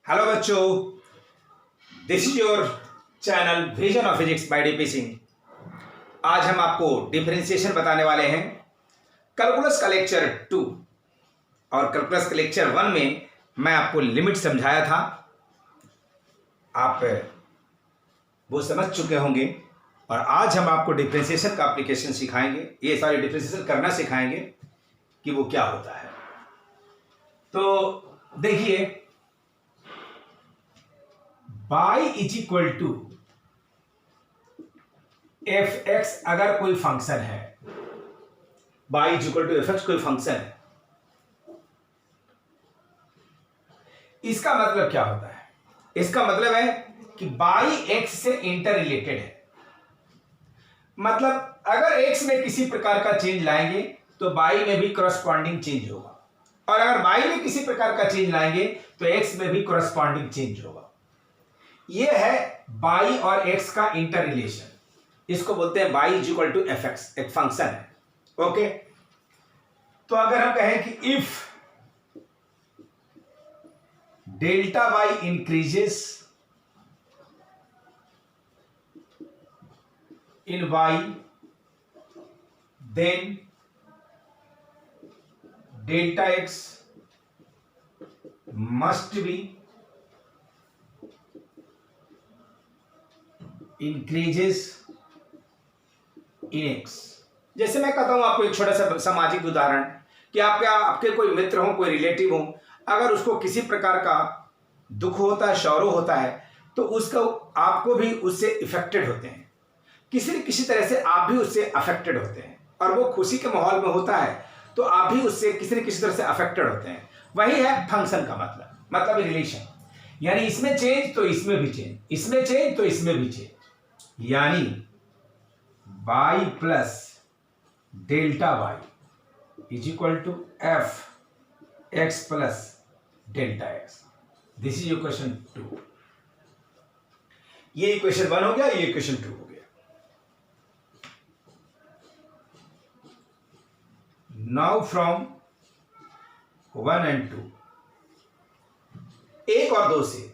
Hello बच्चों, this is your channel vision of physics bye DP Singh. आज हम आपको डिफरेंशिएशन बताने वाले हैं। कैलकुलस का लेक्चर 2 और कैलकुलस के लेक्चर 1 में मैं आपको लिमिट समझाया था। आप वो समझ चुके होंगे और आज हम आपको डिफरेंशिएशन का एप्लीकेशन सिखाएंगे। डिफरेंशिएशन करना सिखाएंगे कि वो क्या होता है। तो देखिए, y is equal to F X अगर कोई फंक्शन है, y is equal to F X कोई फंक्शन है, इसका मतलब क्या होता है? इसका मतलब है कि y x से इंटर रिलेटेड है। मतलब अगर x में किसी प्रकार का चेंज लाएंगे तो y में भी करस्पॉन्डिंग चेंज होगा, और अगर y में किसी प्रकार का चेंज लाएंगे तो x में भी करस्पॉन्डिंग चेंज होगा। यह है y और x का इंटर रिलेशन। इसको बोलते हैं y is equal to F X, एक फंक्शन है। ओके, तो अगर हम कहें कि if delta y increases in y, then delta x must be increases in x। जैसे मैं कहता हूं आपको एक छोटा सा सामाजिक उदाहरण कि आपके कोई मित्र हो, कोई रिलेटिव हो, अगर उसको किसी प्रकार का दुख होता है, शौर्य होता है, तो उसका आपको भी उससे इफेक्टेड होते हैं। किसी न किसी तरह से आप भी उससे अफेक्टेड होते हैं, और वो खुशी के माहौल में होता है तो आप भी उससे किसी न किसी तरह से अफेक्टेड होते हैं। वही है फंक्शन का मतलब रिलेशन। यानी इसमें चेंज तो इसमें भी चेंज, इसमें चेंज तो इसमें भी चेंज। यानी y plus delta y is equal to F x plus delta X. This is equation 2। ये इक्वेशन 1 हो गया, ये इक्वेशन 2 हो गया। नाउ फ्रॉम 1 एंड 2, 1 और 2 से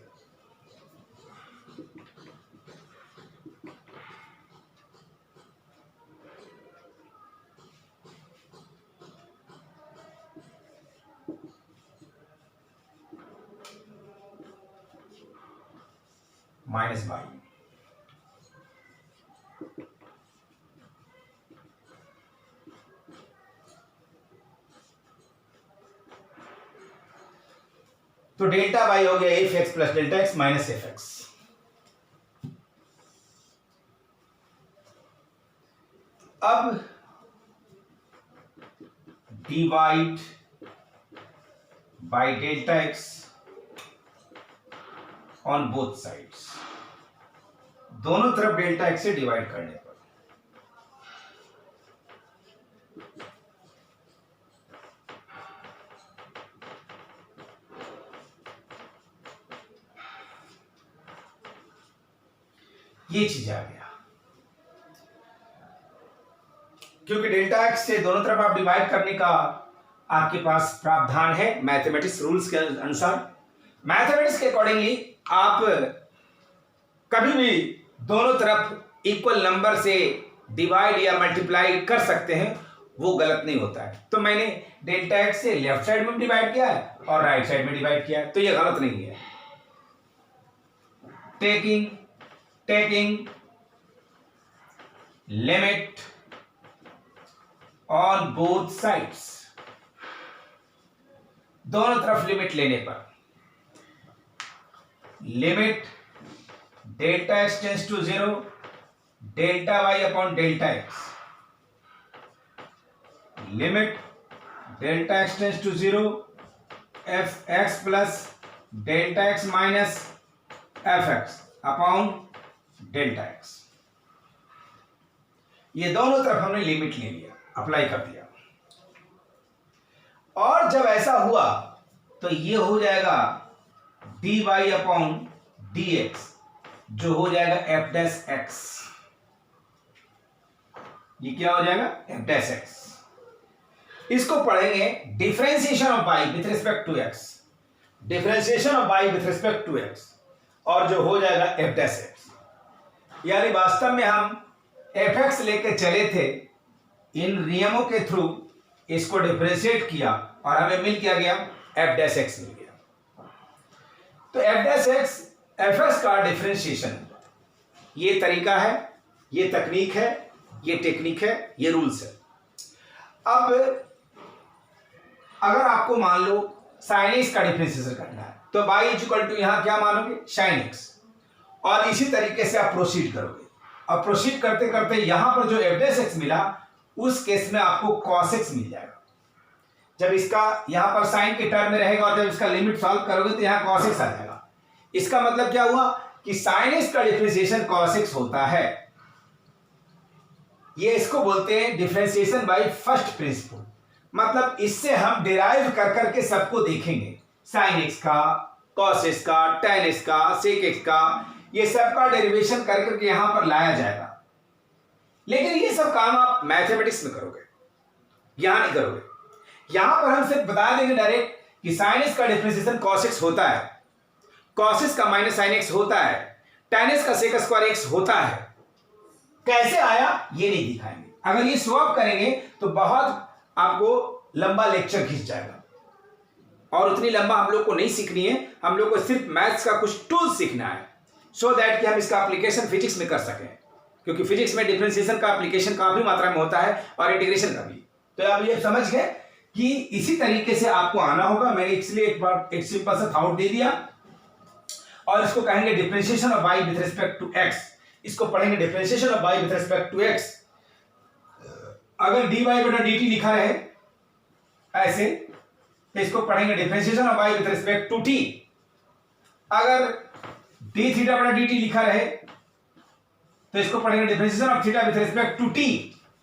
माइनस y, तो डेल्टा y हो गया f x plus delta x minus F x. अब divide by delta x on both sides, दोनों तरफ डेल्टा एक्स से डिवाइड करने पर ये चीज आ गया। क्योंकि डेल्टा एक्स से दोनों तरफ आप डिवाइड करने का आपके पास प्रावधान है मैथमेटिक्स रूल्स के अनुसार। मैथमेटिक्स के अकॉर्डिंगली आप कभी भी दोनों तरफ इक्वल नंबर से डिवाइड या मल्टीप्लाई कर सकते हैं, वो गलत नहीं होता है। तो मैंने डेल्टा एक्स से लेफ्ट साइड में डिवाइड किया है और राइट साइड में डिवाइड किया है, तो ये गलत नहीं है। Taking limit on both sides, दोनों तरफ लिमिट लेने पर limit delta X tends to 0, delta y upon delta X, limit delta X tends to 0 F x plus delta x minus F X upon delta X. ये दोनों तरफ हमने limit ले लिया, अप्लाई कर दिया। और जब ऐसा हुआ तो ये हो जाएगा dy अपॉन dx, जो हो जाएगा एफ डैश एक्स। ये क्या हो जाएगा? F dash X. इसको पढ़ेंगे differentiation of y with respect to x। Differentiation of y with respect to x, और जो हो जाएगा f डैश x। यानी वास्तव में हम fx लेके चले थे, इन नियमों के थ्रू इसको डिफरेंशिएट किया और हमें मिल क्या गया, f डैश x मिल गया। तो f डैश x fx का डिफरेंशिएशन, ये तरीका है, ये तकनीक है, ये टेक्निक है, ये रूल्स है। अब अगर आपको मान लो साइन एक्स का डिफरेंशिएशन करना है तो y इक्वल टू यहां क्या मानोगे, साइन एक्स, और इसी तरीके से आप प्रोसीड करोगे। और प्रोसीड करते करते यहां पर जो f डैश x मिला, उस केस में आपको cos x मिल जाएगा। जब इसका यहां पर साइन के टर्म में रहेगा और जब इसका लिमिट सॉल्व करोगे तो यहां cos x आ जाएगा। इसका मतलब क्या हुआ कि साइन एक्स का डिफरेंशिएशन cos x होता है। ये इसको बोलते हैं डिफरेंशिएशन बाय फर्स्ट प्रिंसिपल। मतलब इससे हम डिराइव कर करके सबको देखेंगे, साइन एक्स का, कॉस एक्स का, टेन एक्स का, सेक एक्स का, ये सब का डेरिवेशन कर करके यहां पर लाया जाएगा। लेकिन ये सब काम आप मैथमेटिक्स में करोगे, यहां नहीं करोगे। यहां पर हम सिर्फ बता देंगे डायरेक्ट कि साइन एक्स का डिफरेंशिएशन कॉस एक्स होता है, कॉस एक्स का माइनस साइन एक्स होता है, टेन एक्स का सेक स्क्वायर एक्स होता है। कैसे आया ये नहीं दिखाएंगे। अगर ये स्वैप करेंगे तो बहुत आपको लंबा लेक्चर खींच जाएगा, और उतनी लंबा हम लोग को नहीं सीखनी है। हम लोग को सिर्फ मैथ्स का कुछ टूल्स सीखना है, सो दैट कि हम इसका एप्लीकेशन फिजिक्स में कर सकें, क्योंकि फिजिक्स में डिफरेंशिएशन का एप्लीकेशन काफी मात्रा में होता है और इंटीग्रेशन का भी। तो आप ये समझ गए कि इसी तरीके से आपको आना होगा। मैंने इसलिए एक सिंपल सा थॉट दे दिया, और इसको कहेंगे differentiation of y with respect to x। इसको पढ़ेंगे differentiation of y with respect to x। अगर dy बटा dt लिखा रहे ऐसे तो इसको पढ़ेंगे differentiation of y with respect to t। अगर d थीटा बटा dt लिखा रहे तो इसको पढ़ेंगे differentiation of theta with respect to t।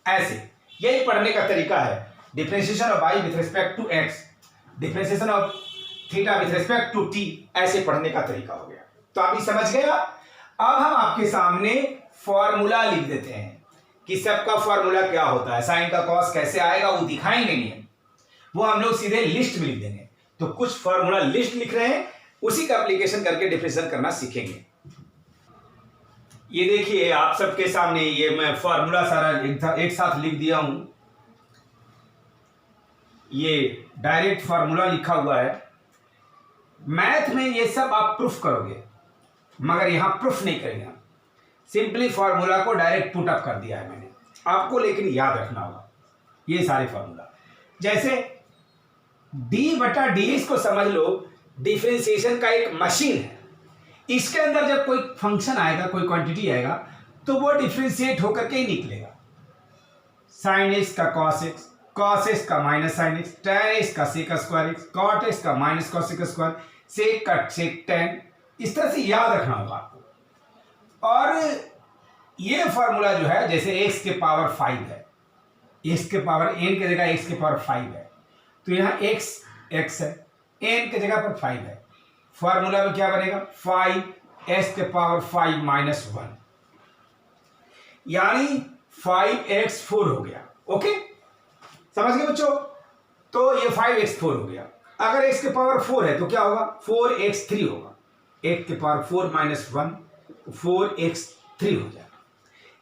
ऐसे यही पढ़ने का तरीका है, differentiation of y with respect to x, differentiation of theta with respect to t, ऐसे पढ़ने का तरीका हो गया। तो आप ये समझ गया। अब हम आपके सामने फॉर्मूला लिख देते हैं कि सबका फॉर्मूला क्या होता है, साइन का कॉस कैसे आएगा वो दिखाएंगे नहीं है, वो हम लोग सीधे लिस्ट में लिख देंगे। तो कुछ फॉर्मूला लिस्ट लिख रहे हैं, उसी का एप्लीकेशन करके डिफरेंशिएशन करना सीखेंगे। ये देखिए आप सबके सामने ये मैं फॉर्मूला सारा एक साथ लिख दिया हूं। ये डायरेक्ट फॉर्मूला लिखा हुआ है। मैथ में ये सब आप प्रूफ करोगे, मगर यहां प्रूफ नहीं करेंगे। सिंपली फॉर्मूला को डायरेक्ट पुट अप कर दिया है मैंने आपको, लेकिन याद रखना होगा ये सारे फॉर्मूला। जैसे d बटा dx को समझ लो डिफरेंशिएशन का एक मशीन है। इसके अंदर जब कोई फंक्शन आएगा, कोई क्वांटिटी आएगा, तो वो डिफरेंशिएट होकर के ही निकलेगा। साइन एक्स का कॉस एक्स, कॉस एक्स का minus sine x, tan x का sec square x, cot x का माइनस कॉस स्क्वायर, सेक का सेक टेन। इस तरह से याद रखना होगा आपको। और ये फॉर्मूला जो है, जैसे x के पावर 5 है, x के पावर n की जगह x के पावर 5 है, तो यहाँ x x है, n की जगह पर 5 है। फॉर्मूला में क्या बनेगा, 5 के पावर 5 माइनस 1, यानी 5x4 हो गया। ओके, समझ गए बच्चों? तो ये 5x4 हो गया। अगर x के पावर 4 है तो क्या होगा, 4x3 होगा। 8 के पावर 4 माइनस 1, 4x3 हो जाएगा,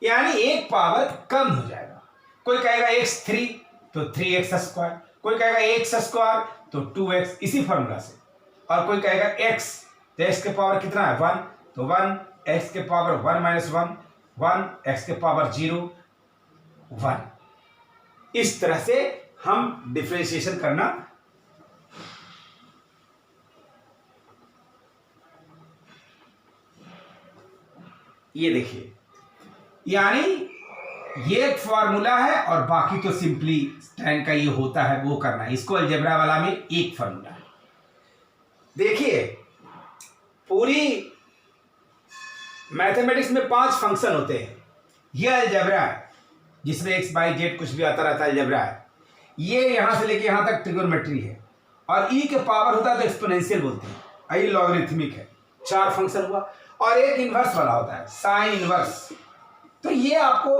यानी एक पावर कम हो जाएगा। कोई कहेगा x3 तो 3x स्क्वायर, कोई कहेगा x स्क्वायर तो 2x, इसी फॉर्मूला से। और कोई कहेगा x, तो x के पावर कितना है 1, तो 1, x के पावर 1 माइनस 1, 1, x के पावर 0, 1। इस तरह से हम डिफरेंशिएशन करना। ये देखिए, यानी ये एक फॉर्मूला है और बाकी तो सिंपली tan का ये होता है वो करना है। इसको अलजेब्रा वाला में एक फॉर्मूला है। देखिए पूरी मैथमेटिक्स में 5 फंक्शन होते हैं। ये अलजेब्रा है जिसमें x y z कुछ भी आता रहता है, अलजेब्रा है। ये यहां से लेके यहां तक ट्रिगोनोमेट्री है, और e के पावर होता है तो एक्सपोनेंशियल बोलते हैं, ये लॉगरिथमिक है। 4 फंक्शन हुआ, और एक इन्वर्स वाला होता है, साइन इन्वर्स। तो ये आपको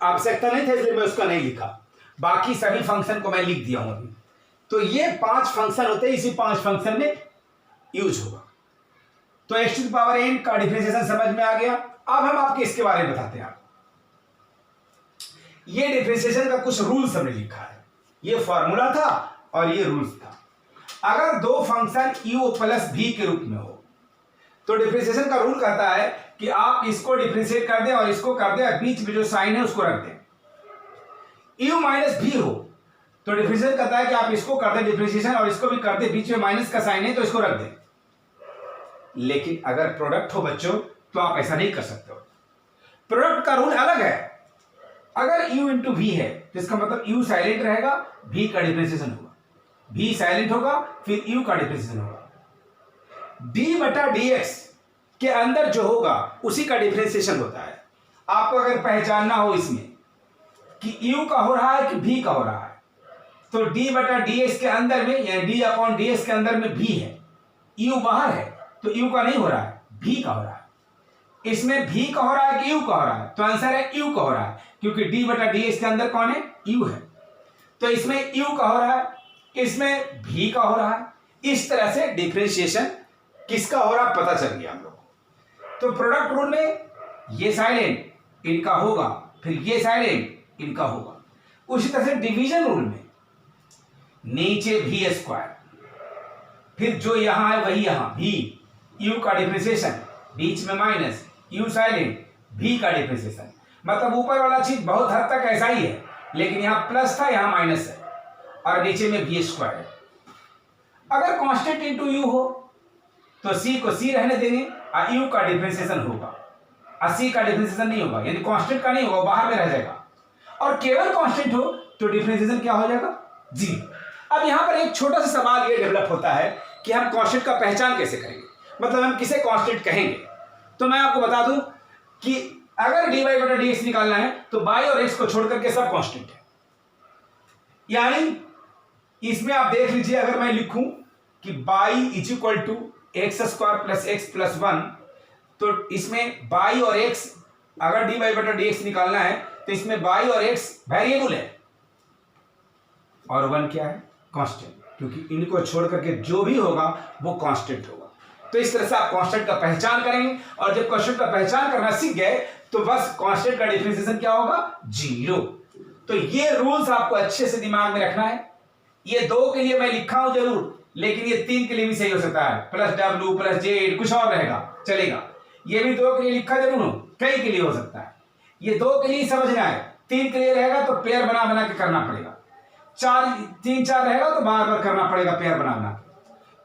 आवश्यकता नहीं था इसलिए मैं उसका नहीं लिखा, बाकी सभी फंक्शन को मैं लिख दिया हूं अभी। तो ये 5 फंक्शन होते हैं। इसी 5 फंक्शन में यूज होगा। तो X to the power N का डिफरेंशिएशन समझ में आ गया। अब हम आपके इसके बारे में बताते हैं। ये डिफरेंशिएशन का कुछ रूल्स हमने लिखा है, ये फॉर्मूला था और ये रूल्स था। अगर दो फंक्शन u प्लस v के रूप में हो तो डिफरेंशिएशन का रूल कहता है कि आप इसको डिफरेंशिएट कर दें और इसको कर दें, बीच में जो साइन है उसको रख दें। u माइनस v हो तो डिफरेंशिएशन कहता है कि आप इसको कर दें डिफरेंशिएशन और इसको भी कर दें, बीच में माइनस का साइन है तो इसको रख दें। लेकिन अगर प्रोडक्ट हो बच्चों तो आप ऐसा नहीं कर सकते हो। प्रोडक्ट का रूल अलग है। अगर u इंटू वी है तो इसका मतलब u साइलेंट रहेगा, v का डिफरेंशिएशन होगा, v साइलेंट होगा, फिर u का डिफरेंशिएशन होगा। d बटा dx के अंदर जो होगा उसी का डिफरेंशिएशन होता है। आपको अगर पहचानना हो इसमें कि u का हो रहा है कि v का हो रहा है, तो d बटा dx के अंदर में या d अपॉन dx के अंदर में v है, u बाहर है तो u का नहीं हो रहा है, v का हो रहा है। इसमें v का हो रहा है कि u का हो रहा है, तो आंसर है u का हो रहा है, क्योंकि d बटा dx के अंदर कौन है, u है। तो इसमें u का हो रहा है, इसमें v का हो रहा है। इस तरह से डिफरेंशिएशन किसका हो रहा है पता चल गया हम लोग को। तो प्रोडक्ट रूल में ये साइलेंट इनका होगा, फिर ये साइलेंट इनका होगा। उसी तरह से डिवीजन रूल में नीचे v स्क्वायर, फिर जो यहां है वही यहां v, u का डिफरेंशिएशन, बीच में माइनस, u साइलेंट, v का डिफरेंशिएशन। मतलब ऊपर वाला चीज बहुत हद तक ऐसा ही है, लेकिन यहां प्लस था यहां माइनस है, और नीचे में v स्क्वायर है। अगर कांस्टेंट इंटू u हो तो c को c रहने देंगे और u का डिफरेंशिएशन होगा, और c का डिफरेंशिएशन नहीं होगा, यानी कांस्टेंट का नहीं होगा, बाहर में रह जाएगा। और केवल कांस्टेंट हो तो डिफरेंशिएशन क्या हो जाएगा, जी। अब यहां पर एक छोटा सा सवाल ये डेवलप होता है कि हम कांस्टेंट का पहचान कैसे करेंगे, मतलब हम किसे कांस्टेंट कहेंगे। तो मैं आपको बता दूं कि अगर dy बटा dx निकालना है तो y और x को छोड़ करके सब कांस्टेंट है। यानी इसमें आप देख लीजिए, अगर मैं लिखूं कि y is equal to X square plus X plus 1, तो इसमें y और x, अगर dy बटा dx निकालना है तो इसमें y और x वेरिएबल है और 1 क्या है, कांस्टेंट, क्योंकि इनको छोड़ करके जो भी होगा वो कांस्टेंट होगा। तो इस तरह से आप कांस्टेंट का पहचान करेंगे, और जब कांस्टेंट का पहचान करना सीख गए तो बस कांस्टेंट का डिफरेंशिएशन क्या होगा, 0। तो ये रूल्स आपको अच्छे से दिमाग में रखना है। ये 2 के लिए मैं लिखा हूं जरूर, लेकिन ये 3 के लिए भी सही हो सकता है, प्लस w प्लस z कुछ और रहेगा चलेगा। ये भी 2 के लिए लिखा जरूर हो, कई के लिए हो सकता है। ये 2 के लिए समझना है, 3 के लिए रहेगा तो पेयर बना बना के करना पड़ेगा, 3-4 रहेगा तो बार बार करना पड़ेगा पेयर बना बना के।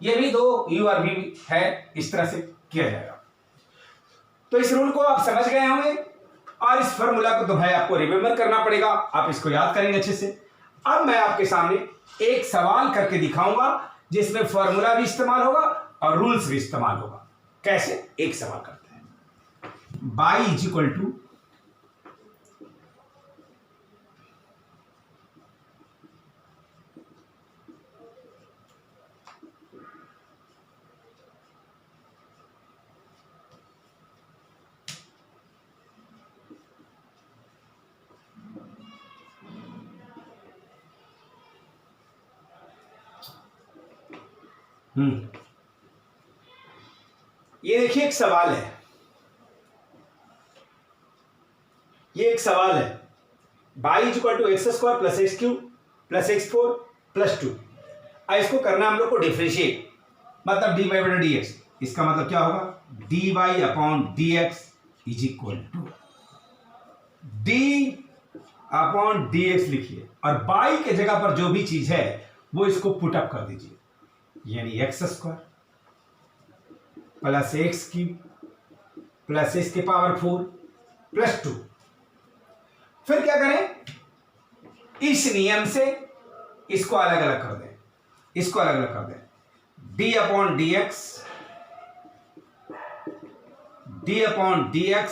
ये भी 2 u और v है, इस तरह से किया जाएगा। तो इस रूल को आप समझ गए होंगे, और इस फॉर्मूला को तो भाई आपको रिमेंबर करना पड़ेगा, आप इसको याद करेंगे अच्छे से। अब मैं आपके सामने एक सवाल करके दिखाऊंगा जिसमें फॉर्मूला भी इस्तेमाल होगा और रूल्स भी इस्तेमाल होगा। कैसे, एक सवाल करते हैं। y इज इक्वल टू ये देखिए एक सवाल है, ये एक सवाल है, y is equal to X square plus X cube plus X 4 plus 2। इसको करना हम लोग को डिफरेंशिएट, मतलब dy बटा dx। इसका मतलब क्या होगा, dy upon dx is equal to d upon dx लिखिए, और y के जगह पर जो भी चीज है वो इसको पुट अप कर दीजिए, यानी x square plus X cube plus x के पावर 4 प्लस 2। फिर क्या करें, इस नियम से इसको अलग अलग कर दें, इसको अलग अलग कर दें, d upon d x, d upon d x,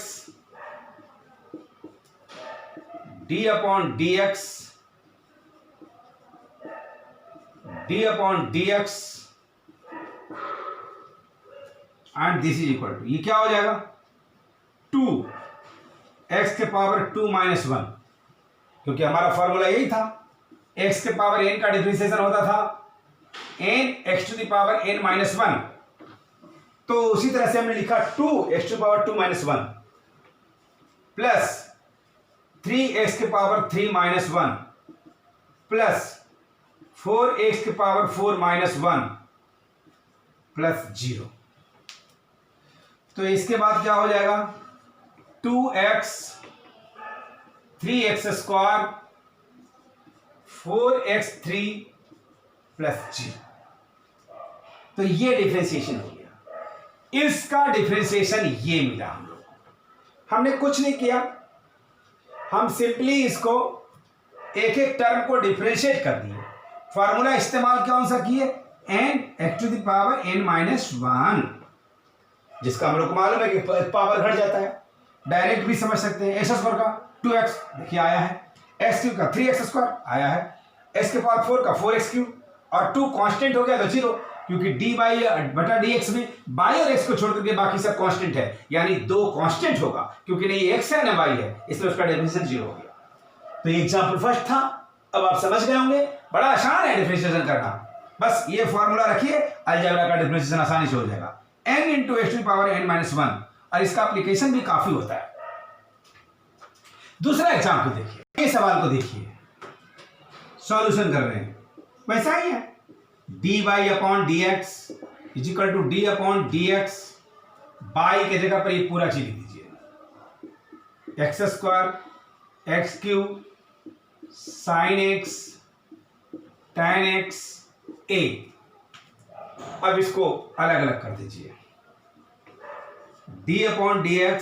d upon d x, d upon d x and this is equal to, ये क्या हो जाएगा, 2 एक्स के पावर 2 माइनस 1, क्योंकि हमारा फॉर्मूला यही था, एक्स के पावर n का डिफरेंशिएशन होता था n x to the power n minus 1, तो उसी तरह से हमने लिखा 2x⁻2 - 1 plus 3x⁻3 - 1 plus 4x⁻4 - 1 plus 0। तो इसके बाद क्या हो जाएगा 2x 3x square 4x3 plus 0। तो ये डिफरेंशिएशन हो गया। इसका डिफरेंशिएशन ये मिला हम लोग को। हमने कुछ नहीं किया, हम सिंपली इसको एक एक टर्म को डिफरेंशिएट कर दिए। फॉर्मूला इस्तेमाल कौन सा किए, n(x⁻n-1), जिसका हम लोग को मालूम है कि पावर घट जाता है। डायरेक्ट भी समझ सकते हैं। x² का 2x देखिए आया है, x³ का 3x² आया है, x⁴ का 4x³ और 2 कांस्टेंट हो गया तो 0, क्योंकि dy/dx में y और x को छोड़ करके बाकी सब कांस्टेंट है, यानी 2 कांस्टेंट होगा, क्योंकि नहीं ये x है ना y है, इसलिए उसका डिफरेंशिएशन 0 हो गया। तो ये एग्जाम्पल फर्स्ट था। अब आप समझ गए होंगे, बड़ा आसान है डिफरेंशिएशन करना। बस ये फॉर्मूला रखिए, अलजेब्रा का डिफरेंशिएशन आसानी से हो जाएगा, n × x⁻n-1, और इसका एप्लीकेशन भी काफी होता है। दूसरा एग्जाम्पल देखिए, ये सवाल को देखिए, सॉल्यूशन कर रहे हैं, वैसा ही है। dy/dx = d/dx, y के जगह पर ये पूरा चीज लिख दीजिए, x² x³ sin x tan x a। अब इसको अलग अलग कर दीजिए, d/dx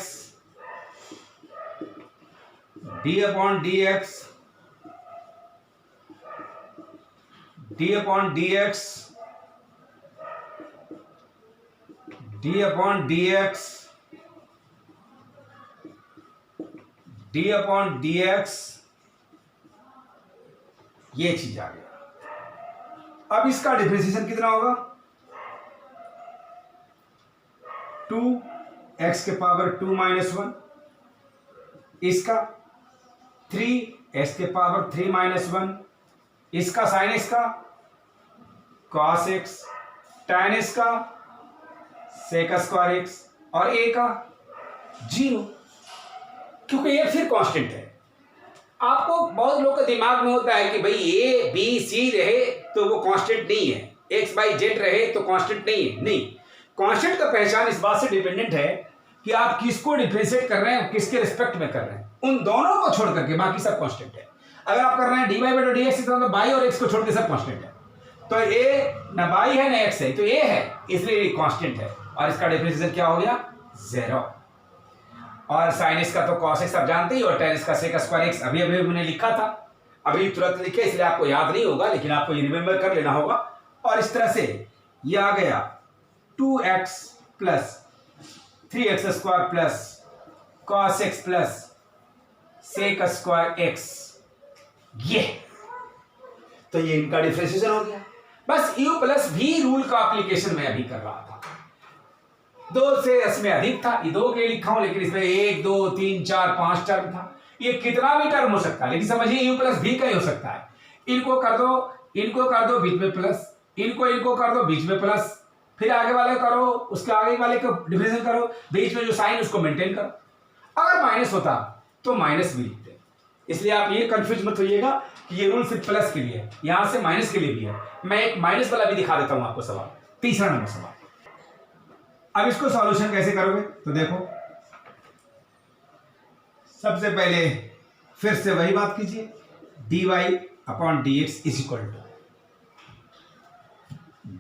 d/dx d/dx d/dx d/dx, ये चीज आ गया। अब इसका डिफरेंशिएशन कितना होगा, 2x⁻2 - 1, इसका 3x⁻3 - 1, इसका sin x का cos x, tan x का sec² x और a का 0, क्योंकि ये फिर कांस्टेंट है। आपको बहुत लोग के दिमाग में होता है कि भाई a b c रहे तो वो कांस्टेंट नहीं है, x y z रहे तो कांस्टेंट नहीं है। नहीं, कांस्टेंट का पहचान इस बात से डिपेंडेंट है कि आप किसको डिफरेंशिएट कर रहे हैं, किसके रिस्पेक्ट में कर रहे हैं। उन दोनों को छोड़ करके बाकी सब कांस्टेंट है। अगर आप कर रहे हैं dy/dx तो y और x को छोड़ के सब कांस्टेंट है। तो a ना y है ना x है, तो a है, इसलिए कांस्टेंट है, और इसका डिफरेंशिएशन क्या हो गया 0। और sin x का तो cos x आप जानते ही, और tan x का sec² x अभी अभी मैंने लिखा था, अभी तुरंत लिखे इसलिए आपको याद नहीं होगा, लेकिन आपको ये रिमेंबर कर लेना होगा। और इस तरह से ये आ गया 2x + 3x² + cos x + sec² x, ये तो ये इनका डिफरेंशिएशन हो गया। बस u + v रूल का एप्लीकेशन मैं अभी कर रहा था। 2 से इसमें अधिक था, ये 2 के लिखा हूं, लेकिन इसमें 1 2 3 4 5 टर्म था। ये कितना भी टर्म हो सकता है, लेकिन समझिए u + v का ही हो सकता है। इनको कर दो बीच में प्लस, इनको कर दो बीच में प्लस, फिर आगे वाले करो, उसके आगे वाले को डिफरेंशिएट करो, बीच में जो साइन उसको मेंटेन करो। अगर माइनस होता तो माइनस भी लिखते, इसलिए आप ये कंफ्यूज मत होइएगा कि ये रूल सिर्फ प्लस के लिए है, यहां से माइनस के लिए भी है। मैं एक माइनस वाला भी दिखा देता हूं आपको सवाल, तीसरा नंबर सवाल। अब इसको सॉल्यूशन कैसे करोगे, तो देखो सबसे पहले फिर से वही बात कीजिए, dy/dx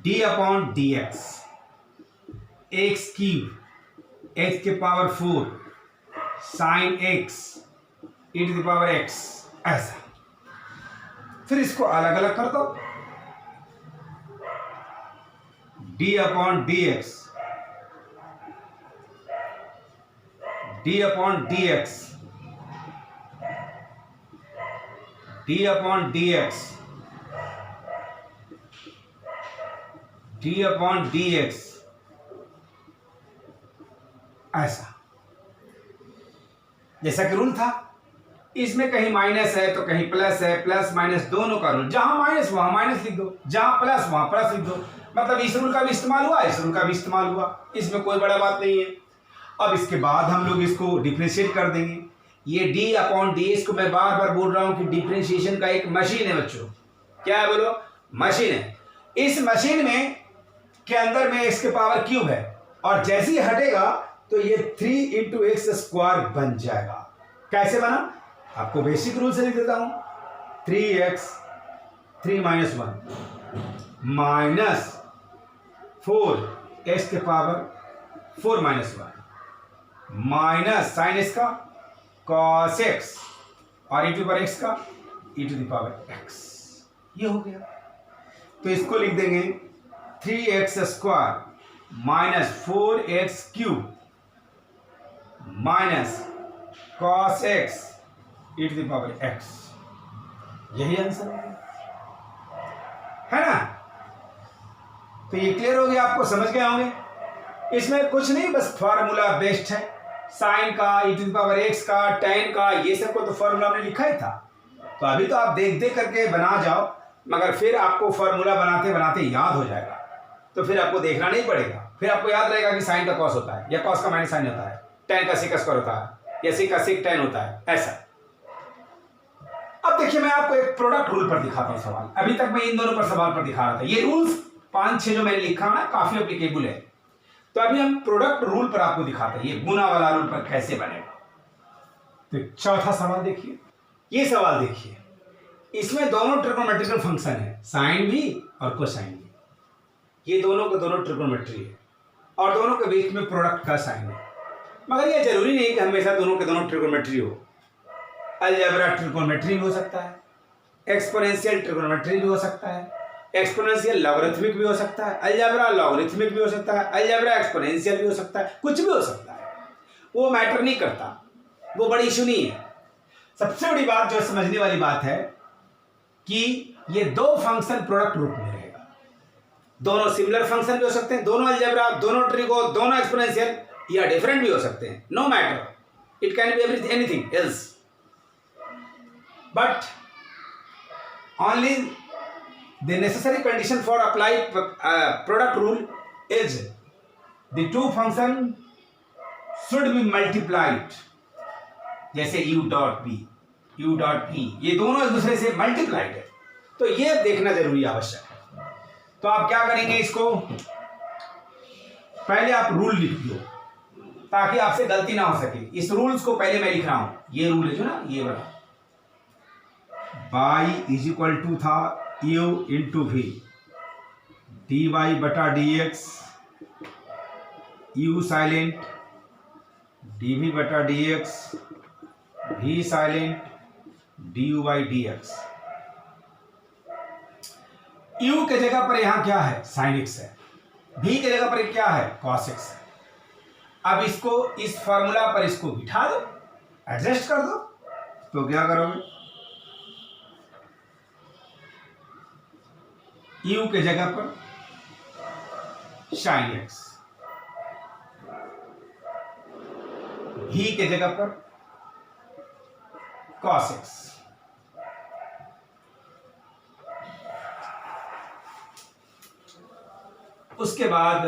= d/dx x³ x⁴ sin x e⁻x, ऐसा। फिर इसको अलग अलग कर दो, d/dx d/dx d/dx d/dx, ऐसा। जैसा कि रूल था, इसमें कहीं माइनस है तो कहीं प्लस है, प्लस माइनस दोनों का रूल, जहां माइनस वहां माइनस लिख दो, जहां प्लस वहां प्लस लिख दो। मतलब इस रूल का भी इस्तेमाल हुआ, इस रूल का भी इस्तेमाल हुआ, इसमें कोई बड़ा बात नहीं है। अब इसके बाद हम लोग इसको डिफ्रेंशिएट कर देंगे। ये डी अपॉन डी एस को मैं बार बार बोल रहा हूं कि डिफ्रेंशिएशन का एक मशीन है बच्चों। क्या है बोलो? मशीन है। इस मशीन में के अंदर में एक्स के पावर क्यूब है, और जैसे ही हटेगा तो ये 3 इंटू एक्स स्क्वायर बन जाएगा। कैसे बना? आपको बेसिक रूल से लिख देता हूं। 3x 3 माइनस 1 माइनस 4 एक्स के power 4 minus 1 minus sine x का कॉस एक्स और ई टू पावर एक्स का e to the power x. ये हो गया। तो इसको लिख देंगे 3x square minus 4x cube minus cos x e to the power x. यही आंसर है ना? तो ये क्लियर हो गया, आपको समझ गए होंगे। इसमें कुछ नहीं, बस फॉर्मूला बेस्ड है। साइन का, e to the power x का, टेन का, ये सब को तो फॉर्मूला हमने लिखा ही था। तो अभी तो आप देख देख करके बना जाओ, मगर फिर आपको फॉर्मूला बनाते बनाते याद हो जाएगा। तो फिर आपको देखना नहीं पड़ेगा, फिर आपको याद रहेगा कि साइन का कॉस होता है, या कॉस का माइनस साइन होता है, टेन का सेक स्क्वायर होता है, या सेक का सेक टेन होता है, ऐसा। अब देखिए, मैं आपको एक प्रोडक्ट रूल पर दिखाता हूं सवाल। अभी तक मैं इन दोनों पर सवाल पर दिखा रहा था। ये रूल्स 5-6 जो मैंने लिखा है काफी एप्लीकेबल है। तो अभी हम प्रोडक्ट रूल पर आपको दिखाते हैं, ये गुना वाला रूल पर कैसे बनेगा। तो चौथा सवाल देखिए, ये सवाल देखिए, इसमें दोनों ट्रिग्नोमेट्रिकल फंक्शन है, साइन भी और कोसाइन भी। ये दोनों के दोनों ट्रिग्नोमेट्री है, और दोनों के बीच में प्रोडक्ट का साइन है। मगर ये जरूरी नहीं कि हमेशा दोनों के दोनों ट्रिग्नोमेट्री हो। अलजेब्रा ट्रिग्नोमेट्री भी हो सकता है, एक्सपोनेंशियल ट्रिग्नोमेट्री भी हो सकता है, एक्सपोनेंशियल लॉगरिथमिक भी हो सकता है, अलजेब्रा लॉगरिथमिक भी हो सकता है, अलजेब्रा एक्सपोनेंशियल भी हो सकता है, कुछ भी हो सकता है। वो मैटर नहीं करता, वो बड़ी इशू नहीं है। सबसे बड़ी बात जो समझने वाली बात है कि ये दो फंक्शन प्रोडक्ट रूप में रहेगा। दोनों सिमिलर फंक्शन भी हो सकते हैं, दोनों अलजेब्रा, दोनों ट्रिगो, दोनों एक्सपोनेंशियल, या डिफरेंट भी हो सकते हैं। No matter, it can be anything else, but only the necessary condition for apply product rule is the two function should be multiplied। जैसे u dot b, u dot p, ये दोनों एक दूसरे से मल्टीप्लाइड है, तो ये देखना जरूरी आवश्यक है। तो आप क्या करेंगे, इसको पहले आप रूल लिख दो ताकि आपसे गलती ना हो सके। इस रूल्स को पहले मैं लिख रहा हूं, ये रूल है जो ना, ये वाला y इज इक्वल टू था u into v, d y बटा d x, u silent, d v बटा d x, v silent, d u by d x. u के जगह पर यहां क्या है? साइन एक्स है। v के जगह पर क्या है? कॉस एक्स है। अब इसको इस फॉर्मूला पर इसको बिठा दो, एडजस्ट कर दो। तो क्या करोगे? u के जगह पर साइन एक्स, v के जगह पर कॉस एक्स। उसके बाद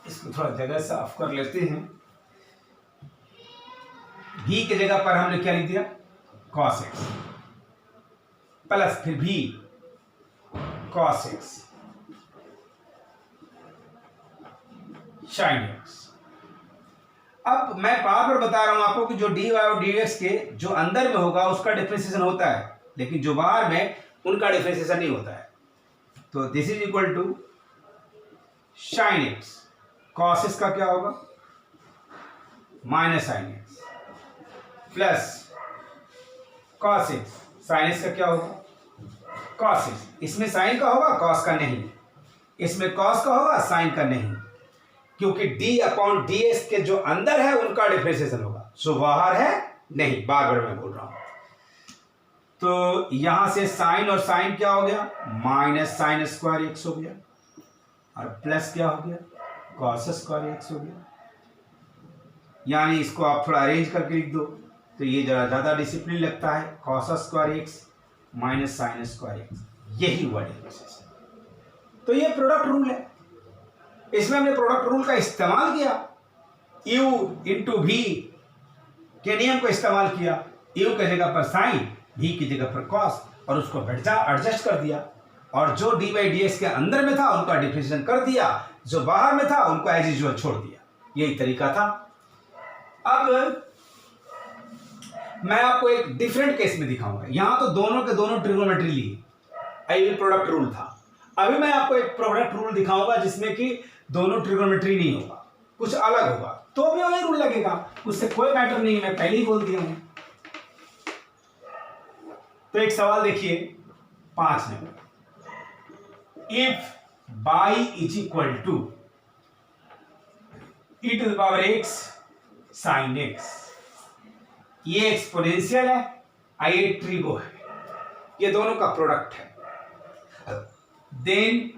इसको थोड़ा जगह साफ कर लेते हैं। v के जगह पर हमने क्या लिख दिया? कॉस एक्स, प्लस फिर v cos x sine x. अब मैं बार बार बता रहा हूं आपको कि जो डी वाई और डी एक्स के जो अंदर में होगा उसका डिफरेंशिएशन होता है, लेकिन जो बाहर में उनका डिफरेंशिएशन नहीं होता है। तो this is equal to sine x, cos x का क्या होगा? Minus sine x, plus cos x, sine x का क्या होगा? Cos x. इसमें साइन का होगा, कॉस का नहीं। इसमें कॉस का होगा, साइन का नहीं, क्योंकि d अपॉन डी एस के जो अंदर है उनका डिफरेंशिएशन होगा, सो बाहर है नहीं। बार बार मैं बोल रहा हूं। तो यहां से साइन और साइन क्या हो गया? माइनस साइन स्क्वायर एक्स हो गया, और प्लस क्या हो गया? कॉस स्क्वायर एक्स हो गया। यानी इसको आप थोड़ा अरेंज करके लिख दो तो ये जरा ज्यादा डिसिप्लिन लगता है। Cos square x minus sine square x, यही हुआ डिफरेंशिएशन। तो ये प्रोडक्ट रूल है, इसमें हमने प्रोडक्ट रूल का इस्तेमाल किया, u इंटू वी के नियम को इस्तेमाल किया, u की जगह पर साइन, v की जगह पर कॉस, और उसको एडजस्ट कर दिया, और जो डी बाई डी एक्स के अंदर में था उनका डिफरेंशिएशन कर दिया, जो बाहर में था उनको एज यूजुअल छोड़ दिया। यही तरीका था। अब मैं आपको एक डिफरेंट केस में दिखाऊंगा। यहां तो दोनों के दोनों ट्रिग्नोमेट्री ली, ये प्रोडक्ट रूल था। अभी मैं आपको एक प्रोडक्ट रूल दिखाऊंगा जिसमें कि दोनों ट्रिग्नोमेट्री नहीं होगा, कुछ अलग होगा, तो भी वही रूल लगेगा, उससे कोई मैटर नहीं, मैं पहले ही बोल दिया हूं। तो एक सवाल देखिए 5 number, if y is equal to e to the power x sine x, ये एक्सपोनेंशियल है, ये ट्रिगो है, ये दोनों का प्रोडक्ट है, then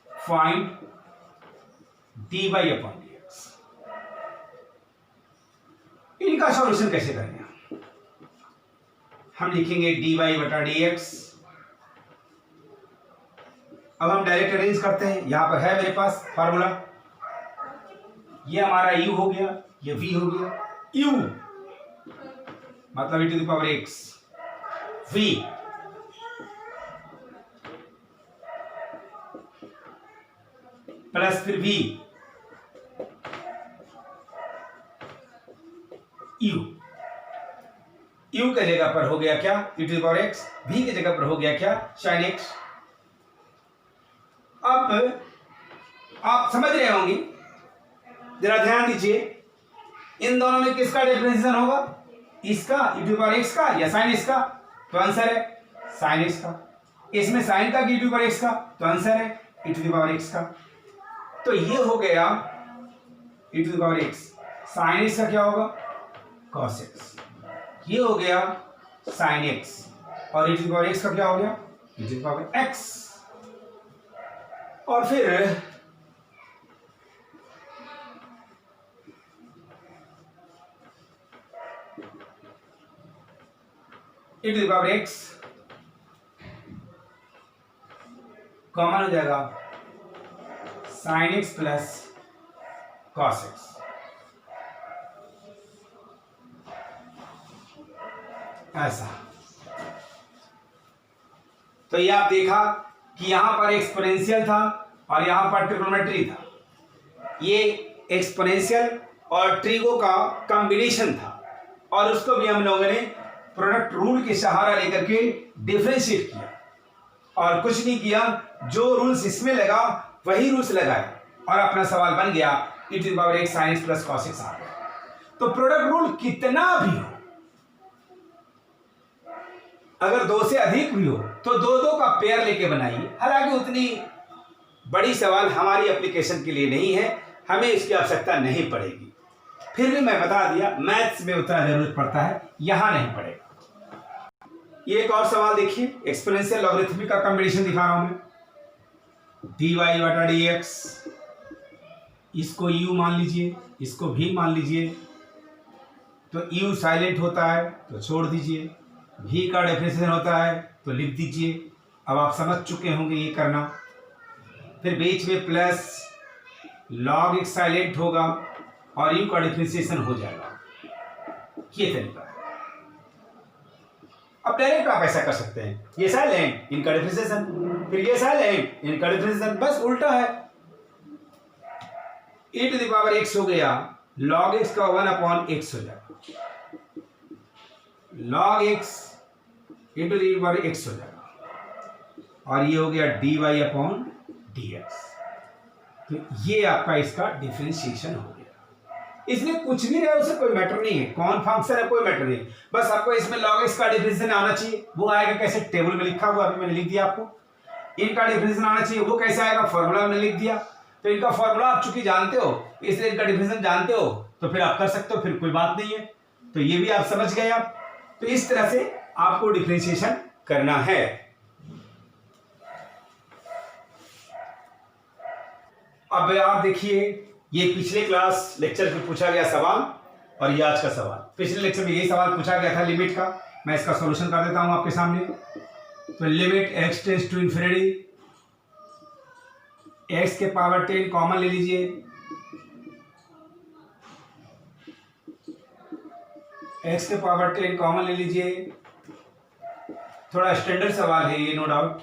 find dy upon dx। इनका सॉल्यूशन कैसे करेंगे? हम लिखेंगे dy बटा dx। अब हम डायरेक्ट अरेंज करते हैं, यहां पर है मेरे पास फार्मूला, ये हमारा u हो गया, ये v हो गया, u मतलब e to the power x, v plus फिर v u के जगह पर हो गया क्या e to the power x, v की जगह पर हो गया क्या sin x। अब आप समझ रहे होंगे, जरा ध्यान दीजिए, इन दोनों में किसका डिफरेंशिएशन होगा, इसका e to the power x का या sin x का, तो आंसर है sin x का। इसमें sin का e to the power x का, तो आंसर है e to the power x का। तो ये हो गया e to the power x, sin x का क्या होगा cos x, ये हो गया sin x, और e to the power x का क्या हो गया e to the power x। और फिर e to the power x common हो जाएगा sin x plus cos x। ऐसा, तो ये आप देखा कि यहां पर एक्सपोनेंशियल था और यहां पर ट्रिग्नोमेट्री था, ये एक्सपोनेंशियल और ट्रिगो का कॉम्बिनेशन था, और उसको भी हम लोगों ने प्रोडक्ट रूल के सहारा लेकर के डिफरेंशिएट किया, और कुछ नहीं किया, जो रूल्स इसमें लगा वही रूल्स लगाए, और अपना सवाल बन गया e to the power x sin x plus cos x आ गया। तो प्रोडक्ट रूल कितना भी हो, अगर 2 से अधिक भी हो तो 2-2 का पेयर लेके बनाइए। हालांकि उतनी बड़ी सवाल हमारी एप्लीकेशन के लिए नहीं है, हमें इसकी आवश्यकता नहीं पड़ेगी, फिर भी मैं बता दिया मैथ्स में उतना जरूरत पड़ता है, यहां नहीं पड़ेगा। ये एक और सवाल देखिए, एक्सपोनेंशियल लॉगरिथमिक का कॉम्बिनेशन दिखा रहा हूं मैं, dy बटा dx, इसको u मान लीजिए, इसको v मान लीजिए, तो u साइलेंट होता है तो छोड़ दीजिए, v का डिफरेंशिएशन होता है तो लिख दीजिए। अब आप समझ चुके होंगे ये करना। फिर बीच में प्लस log x साइलेंट होगा और u का डिफरेंशिएशन हो जाएगा, ये तरीका है। अब डायरेक्ट आप ऐसा कर सकते हैं, ये साइलेंट इनका डिफरेंशिएशन, फिर ये साइलेंट इनका डिफरेंशिएशन, बस उल्टा है। e to the power x हो गया, log x का 1/x हो जाएगा, log x into the power x हो जाएगा, और ये हो गया dy अपॉन dx। तो ये आपका इसका डिफरेंशिएशन हो गया। इसमें कुछ भी रहे उसे कोई मैटर नहीं है, कौन फंक्शन है कोई मैटर नहीं, बस आपको इसमें log x का डिफरेंशिएशन आना चाहिए। वो आएगा कैसे, टेबल में लिखा हुआ, अभी मैंने लिख दिया आपको। इनका डिफरेंशिएशन आना चाहिए, वो कैसे आएगा, फॉर्मूला में लिख दिया। तो इनका फॉर्मूला आप चूंकि जानते हो, इसलिए इनका डिफरेंशिएशन जानते हो, तो फिर आप कर सकते हो, फिर कोई बात नहीं है। तो ये भी आप समझ गए आप। तो इस तरह से आपको डिफरेंशिएशन करना है। अब आप देखिए, ये पिछले क्लास लेक्चर में पूछा गया सवाल और ये आज का सवाल। पिछले लेक्चर में यही सवाल पूछा गया था लिमिट का, मैं इसका सॉल्यूशन कर देता हूं आपके सामने। तो limit x tends to infinity x के पावर 10 कॉमन ले लीजिए, एक्स के पावर 10 कॉमन ले लीजिए। थोड़ा स्टैंडर्ड सवाल है ये, नो डाउट।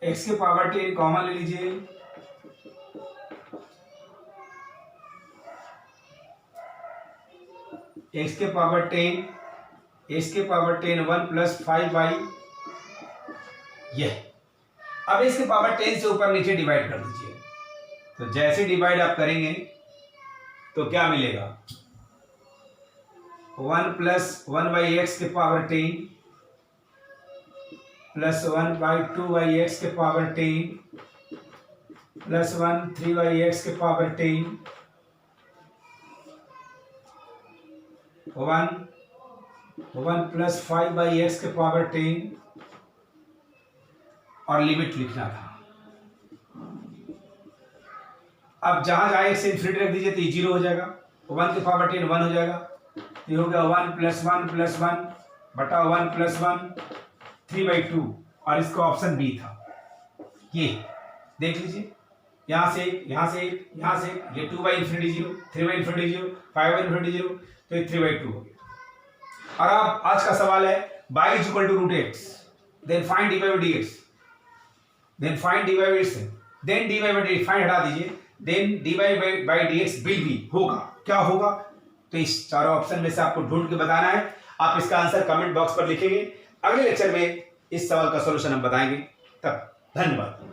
एक्स के पावर 10 कॉमन ले लीजिए, एक्स के पावर 10, एक्स के पावर 10 1 प्लस 5y, यह। अब इसके पावर 10 से ऊपर नीचे डिवाइड कर दीजिए। तो जैसे डिवाइड आप करेंगे तो क्या मिलेगा, 1 प्लस 1/x के पावर 10 प्लस 1/2x के पावर 10 प्लस 1 3/x के पावर 10 1 प्लस 5/x के पावर 10 और लिमिट लिखना था। अब जहां जाए से इन्फिनिटी रख दीजिए तो ये 0 हो जाएगा, 1 के पावर 10 1 हो जाएगा, ये हो गया 1 प्लस 1 प्लस 1 बटा 1 प्लस 1 3/2, और इसका ऑप्शन बी था। ये देख लीजिए, यहाँ से यहाँ से यहाँ से ये 2/infinity 0, 3/infinity 0, 5/infinity 0, तो ये 3/2 हो गया। और अब आज का सवाल है y is equal to √x, then find dy by dx, then find dy by dx, then dy by dx find हटा दीजिए, then dy by dx will be, होगा क्या होगा। तो इस चारों ऑप्शन में से आपको ढूंढ के बताना है। आप इसका आंसर कमेंट बॉक्स पर लिखेंगे। अगले लेक्चर में इस सवाल का सॉल्यूशन हम बताएंगे। तब धन्यवाद।